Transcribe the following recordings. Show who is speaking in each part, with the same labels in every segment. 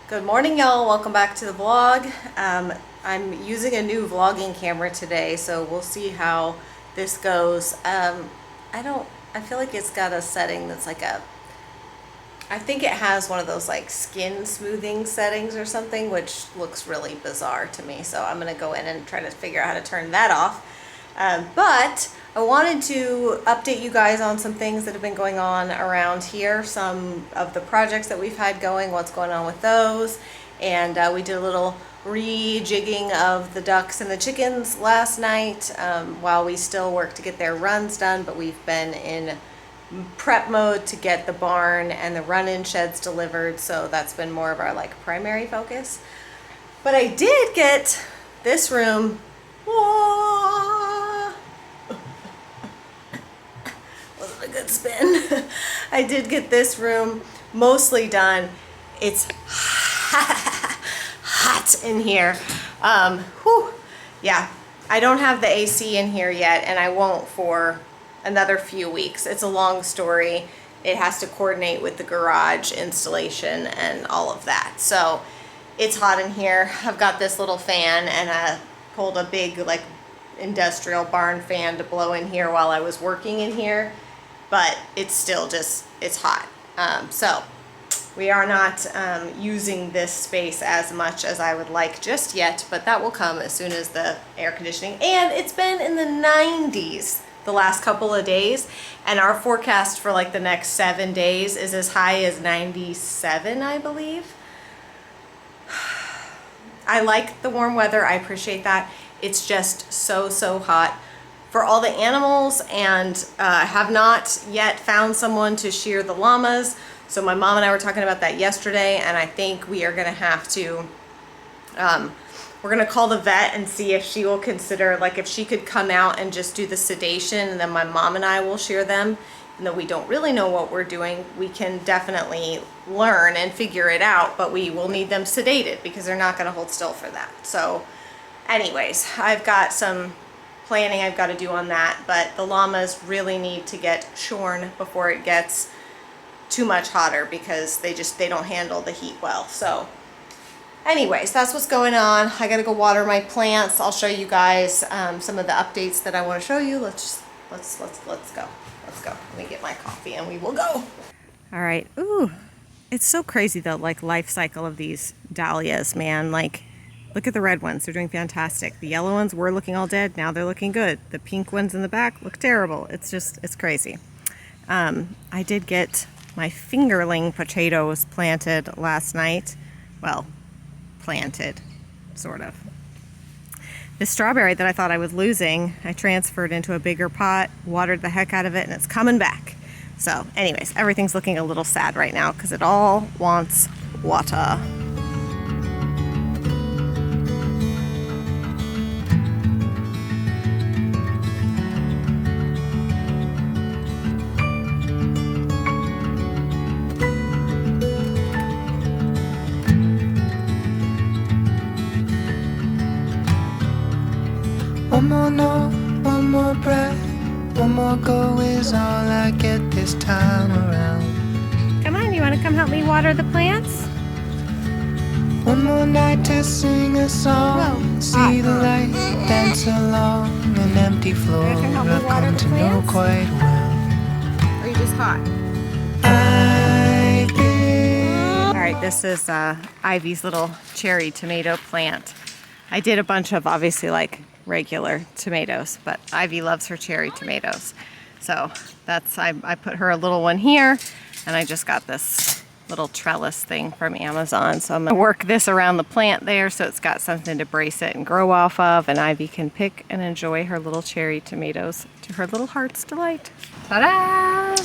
Speaker 1: Good morning, y'all. Welcome back to the vlog. I'm using a new vlogging camera today, so we'll see how this goes. I feel like it's got a setting that's like I think it has one of those like skin smoothing settings or something, which looks really bizarre to me. So I'm gonna go in and try to figure out how to turn that off. But I wanted to update you guys on some things that have been going on around here, some of the projects that we've had going, what's going on with those. And we did a little rejigging of the ducks and the chickens last night while we still work to get their runs done, but we've been in prep mode to get the barn and the run-in sheds delivered, so that's been more of our like primary focus. But I did get this room. Wasn't a good spin. I did get this room mostly done. It's hot in here. Yeah, I don't have the AC in here yet, and I won't for another few weeks. It's a long story. It has to coordinate with the garage installation and all of that. So it's hot in here. I've got this little fan, and I pulled a big like industrial barn fan to blow in here while I was working in here, but it's still just, it's hot. So we are not using this space as much as I would like just yet, but that will come as soon as the air conditioning. And it's been in the 90s the last couple of days, and our forecast for like the next 7 days is as high as 97, I believe. I like the warm weather. I appreciate that. It's just so hot for all the animals, and have not yet found someone to shear the llamas. So my mom and I were talking about that yesterday, and I think we are gonna have to, we're gonna call the vet and see if she will consider, like if she could come out and just do the sedation, and then my mom and I will shear them. Even though we don't really know what we're doing, we can definitely learn and figure it out, but we will need them sedated because they're not gonna hold still for that. So anyways, I've got some planning I've got to do on that, but the llamas really need to get shorn before it gets too much hotter because they don't handle the heat well. So anyways, that's what's going on. I gotta go water my plants. I'll show you guys some of the updates that I want to show you. Let's go. Let me get my coffee and we will go. All right. Ooh, it's so crazy the like life cycle of these dahlias, man. Like, look at the red ones. They're doing fantastic. The yellow ones were looking all dead. Now they're looking good. The pink ones in the back look terrible. It's crazy. I did get my fingerling potatoes planted last night. Well, planted, sort of. This strawberry that I thought I was losing, I transferred into a bigger pot, watered the heck out of it, and it's coming back. So anyways, everything's looking a little sad right now because it all wants water.
Speaker 2: One more note, one more breath, one more go is all I get this time around.
Speaker 1: Come on, you want to come help me water the plants?
Speaker 2: One more night to sing a song.
Speaker 1: Whoa.
Speaker 2: See the light dance along an empty floor
Speaker 1: You can help me
Speaker 2: I've
Speaker 1: water
Speaker 2: come
Speaker 1: the
Speaker 2: to know
Speaker 1: plants?
Speaker 2: quite well.
Speaker 1: Or are you just hot?
Speaker 2: I've been...
Speaker 1: All right, this is Ivy's little cherry tomato plant. I did a bunch of obviously like regular tomatoes, but Ivy loves her cherry tomatoes. So that's, I put her a little one here, and I just got this little trellis thing from Amazon. So I'm gonna work this around the plant there so it's got something to brace it and grow off of, and Ivy can pick and enjoy her little cherry tomatoes to her little heart's delight. Ta-da!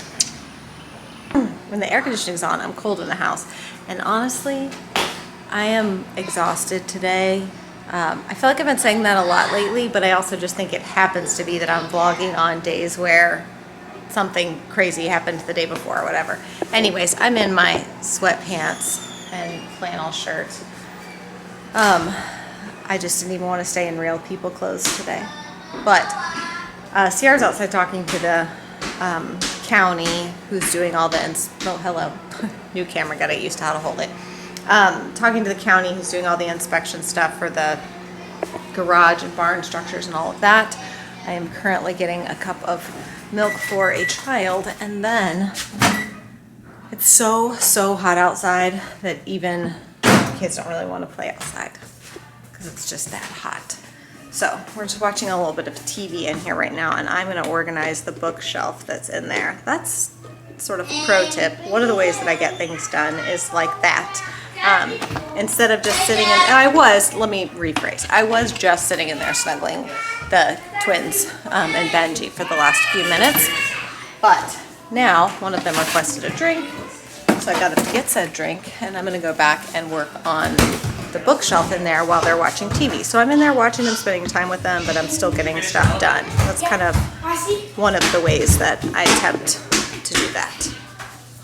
Speaker 1: When the air conditioning's on, I'm cold in the house. And honestly, I am exhausted today. I feel like I've been saying that a lot lately, but I also just think it happens to be that I'm vlogging on days where something crazy happened the day before or whatever. Anyways, I'm in my sweatpants and flannel shirt. I just didn't even want to stay in real people clothes today. But Sierra's outside talking to the county who's doing all the, oh, hello, new camera, gotta get used to how to hold it. talking to the county who's doing all the inspection stuff for the garage and barn structures and all of that. I am currently getting a cup of milk for a child, and then it's so hot outside that even kids don't really want to play outside because it's just that hot. So we're just watching a little bit of TV in here right now, and I'm going to organize the bookshelf that's in there. That's sort of a pro tip. One of the ways that I get things done is like that. Instead of just sitting in, let me rephrase, I was just sitting in there snuggling the twins and Benji for the last few minutes, but now one of them requested a drink, so I got them to get said drink, and I'm going to go back and work on the bookshelf in there while they're watching TV. So I'm in there watching them, spending time with them, but I'm still getting stuff done. That's kind of one of the ways that I attempt to do that.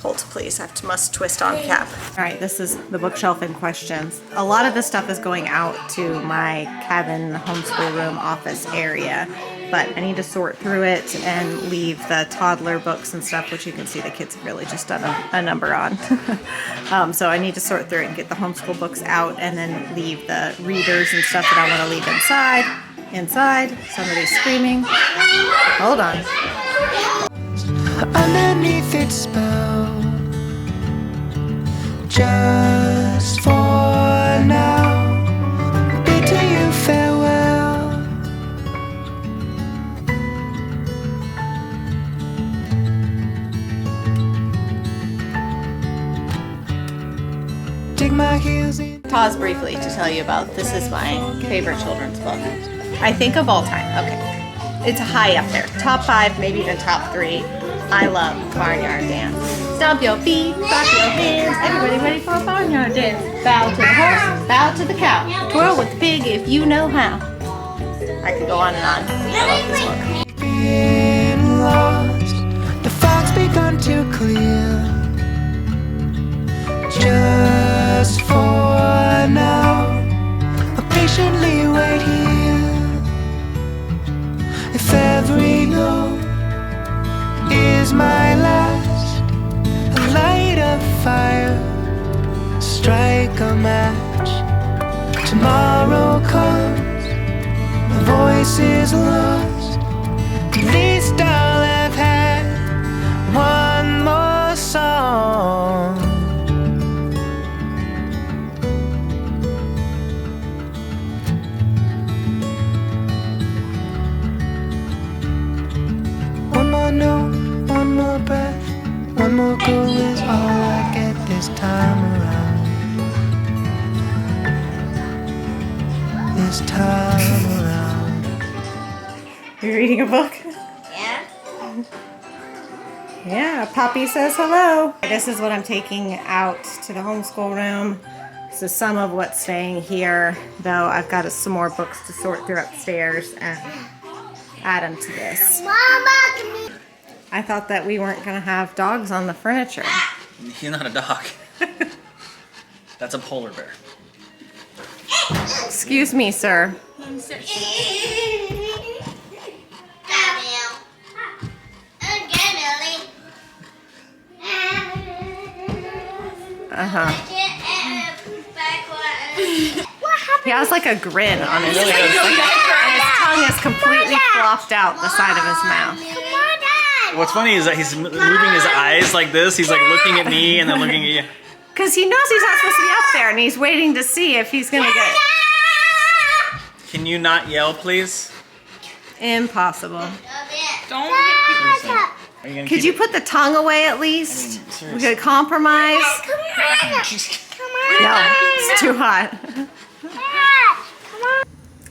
Speaker 1: Hold, please. Must twist on cap. All right, this is the bookshelf in question. A lot of this stuff is going out to my cabin homeschool room office area, but I need to sort through it and leave the toddler books and stuff, which you can see the kids have really just done a number on. So I need to sort through it and get the homeschool books out, and then leave the readers and stuff that I want to leave inside. Somebody's screaming. Hold on.
Speaker 2: Underneath its spell, just for now, bid to you farewell. Dig my heels in.
Speaker 1: Pause briefly to tell you about, this is my favorite children's book. I think of all time. Okay. It's high up there. Top 5, maybe even top 3. I love Barnyard Dance. Stomp your feet, clap your hands. Everybody ready for a barnyard dance. Bow to the horse, bow to the cow. Twirl with the pig if you know how. I could go on and on. I love this book.
Speaker 2: Been lost, the fog's begun to clear. Just for now, I'll patiently wait here. If every note is my last, light a fire, strike a match. Tomorrow comes, my voice is lost. At least I'll have had one more song. One more note, one more breath, one more go is all I get this time around. This time around.
Speaker 1: You reading a book?
Speaker 3: Yeah.
Speaker 1: Yeah, Poppy says hello. This is what I'm taking out to the homeschool room. This is some of what's staying here, though I've got some more books to sort through upstairs and add them to this.
Speaker 3: Mama,
Speaker 1: I thought that we weren't going to have dogs on the furniture.
Speaker 4: He's not a dog. That's a polar bear.
Speaker 1: Excuse me, sir. He has like a grin on his face. And his tongue is completely flopped out the side of his mouth.
Speaker 4: What's funny is that he's moving his eyes like this. He's like looking at me and then looking at you.
Speaker 1: Because he knows he's not supposed to be up there, and he's waiting to see if he's going to get...
Speaker 4: Can you not yell, please?
Speaker 1: Impossible.
Speaker 3: don't
Speaker 4: Seriously. Are you gonna
Speaker 1: Could
Speaker 4: keep
Speaker 1: you
Speaker 4: it?
Speaker 1: put the tongue away at least? We
Speaker 4: seriously.
Speaker 1: could compromise. No, it's too hot.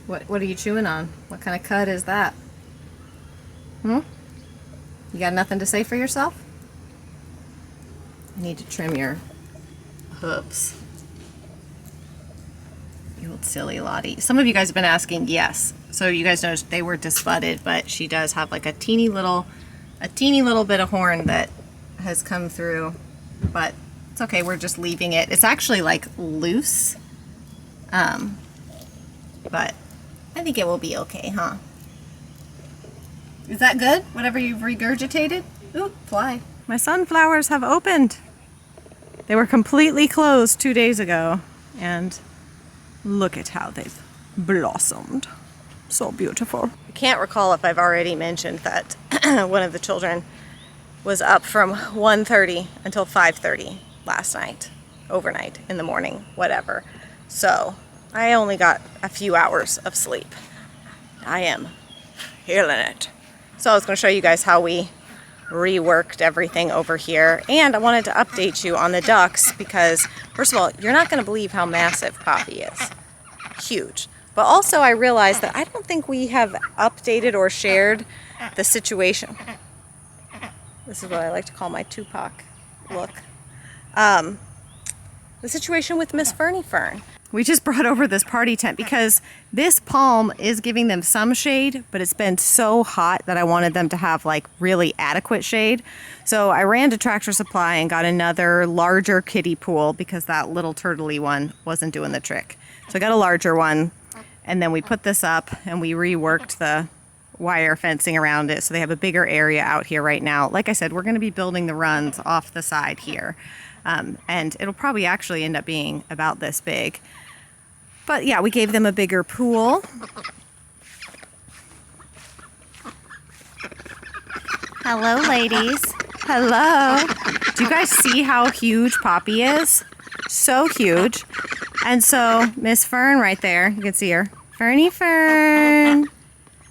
Speaker 1: What are you chewing on? What kind of cud is that? You got nothing to say for yourself? I need to trim your hooves. You old silly Lottie. Some of you guys have been asking, yes. So you guys noticed they were disbudded, but she does have like a teeny little bit of horn that has come through, but it's okay. We're just leaving it. It's actually like loose, but I think it will be okay, huh? Is that good? Whatever you've regurgitated? Ooh, fly. My sunflowers have opened. They were completely closed 2 days ago, and look at how they've blossomed. So beautiful. I can't recall if I've already mentioned that one of the children was up from 1:30 until 5:30 last night, overnight, in the morning, whatever. So I only got a few hours of sleep. I am feeling it. So I was going to show you guys how we reworked everything over here, and I wanted to update you on the ducks because, first of all, you're not going to believe how massive Poppy is. Huge. But also I realized that I don't think we have updated or shared the situation. This is what I like to call my Tupac look. The situation with Miss Fernie Fern. We just brought over this party tent because this palm is giving them some shade, but it's been so hot that I wanted them to have like really adequate shade. So I ran to Tractor Supply and got another larger kiddie pool because that little turtley one wasn't doing the trick. So I got a larger one, and then we put this up and we reworked the wire fencing around it so they have a bigger area out here right now. Like I said, we're going to be building the runs off the side here. And it'll probably actually end up being about this big. But yeah, we gave them a bigger pool. Hello, ladies. Hello. Do you guys see how huge Poppy is? So huge. And so Miss Fern right there, you can see her. Fernie Fern.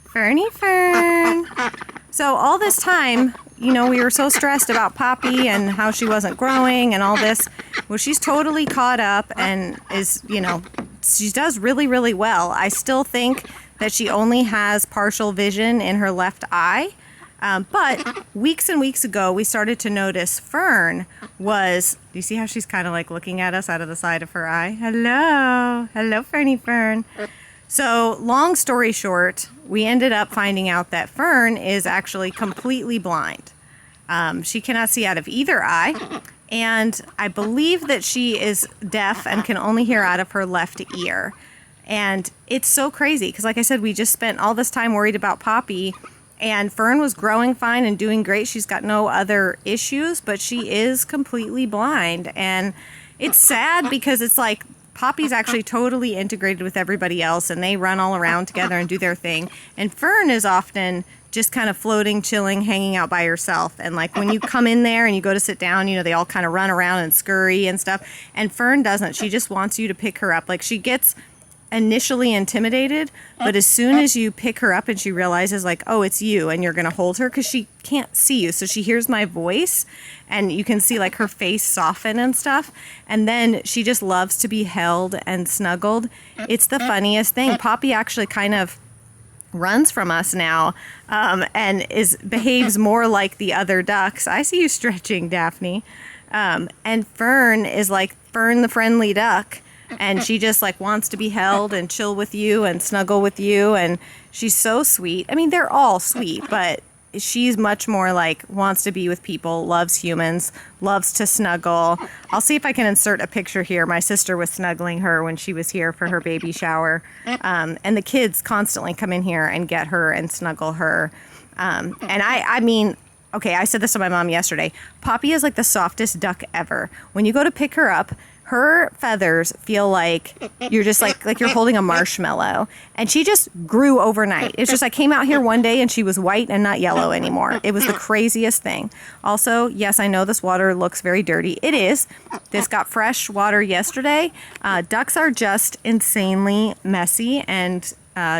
Speaker 1: Fernie Fern. So all this time, you know, we were so stressed about Poppy and how she wasn't growing and all this. Well, she's totally caught up and is, you know, she does really, really well. I still think that she only has partial vision in her left eye. But weeks and weeks ago, we started to notice Fern was, do you see how she's kind of like looking at us out of the side of her eye? Hello. Hello, Fernie Fern. So long story short, we ended up finding out that Fern is actually completely blind. She cannot see out of either eye. And I believe that she is deaf and can only hear out of her left ear. And it's so crazy because, like I said, we just spent all this time worried about Poppy, and Fern was growing fine and doing great. She's got no other issues, but she is completely blind. And it's sad because it's like Poppy's actually totally integrated with everybody else, and they run all around together and do their thing. And Fern is often just kind of floating, chilling, hanging out by herself. And like when you come in there and you go to sit down, you know, they all kind of run around and scurry and stuff. And Fern doesn't. She just wants you to pick her up. Like she gets initially intimidated, but as soon as you pick her up and she realizes like, oh, it's you, and you're going to hold her because she can't see you. So she hears my voice and you can see like her face soften and stuff. And then she just loves to be held and snuggled. It's the funniest thing. Poppy actually kind of runs from us now, and behaves more like the other ducks. I see you stretching, Daphne. And Fern is like Fern the friendly duck, and she just like wants to be held and chill with you and snuggle with you, and she's so sweet. I mean, they're all sweet, but she's much more like wants to be with people, loves humans, loves to snuggle. I'll see if I can insert a picture here. My sister was snuggling her when she was here for her baby shower. And the kids constantly come in here and get her and snuggle her. And I mean, okay, I said this to my mom yesterday. Poppy is like the softest duck ever. When you go to pick her up, her feathers feel like you're just like you're holding a marshmallow. And she just grew overnight. It's just I came out here one day and she was white and not yellow anymore. It was the craziest thing. Also, yes, I know this water looks very dirty. It is. This got fresh water yesterday. Ducks are just insanely messy and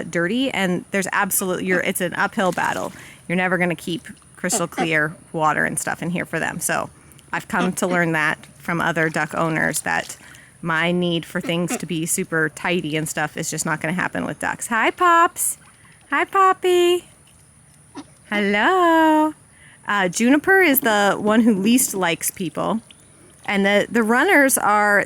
Speaker 1: dirty, and there's it's an uphill battle. You're never going to keep crystal clear water and stuff in here for them. So I've come to learn that from other duck owners, that my need for things to be super tidy and stuff is just not going to happen with ducks. Hi, Pops. Hi, Poppy. Hello. Juniper is the one who least likes people. And the runners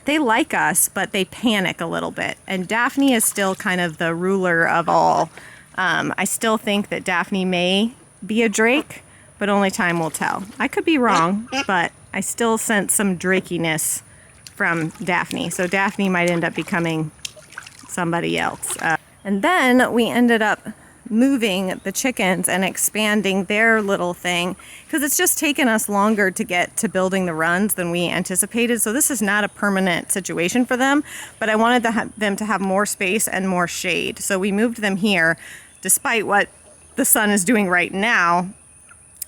Speaker 1: they like us, but they panic a little bit. And Daphne is still kind of the ruler of all. I still think that Daphne may be a Drake, but only time will tell. I could be wrong, but I still sense some drakiness from Daphne. So Daphne might end up becoming somebody else. And then we ended up moving the chickens and expanding their little thing, because it's just taken us longer to get to building the runs than we anticipated. So this is not a permanent situation for them, but I wanted them to have more space and more shade. So we moved them here, despite what the sun is doing right now.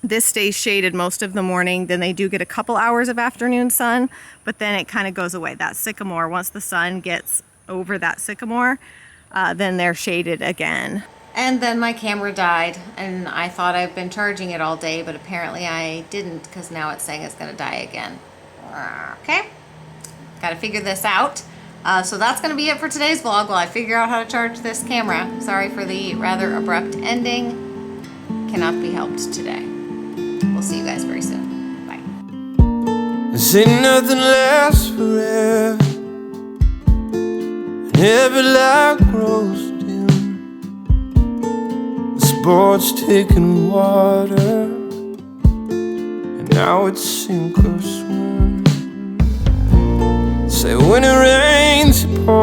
Speaker 1: This stays shaded most of the morning. Then they do get a couple hours of afternoon sun, but then it kind of goes away. That sycamore, once the sun gets over that sycamore, then they're shaded again. And then my camera died, and I thought I've been charging it all day, but apparently I didn't, because now it's saying it's gonna die again. Okay, gotta figure this out. So that's gonna be it for today's vlog while I figure out how to charge this camera. Sorry for the rather abrupt ending. Cannot be helped today. We'll see you guys very soon. Bye.
Speaker 2: Say nothing lasts forever, and every light grows dim. The sport's taking water, and now it's sink or swim. Say when it rains, it pours.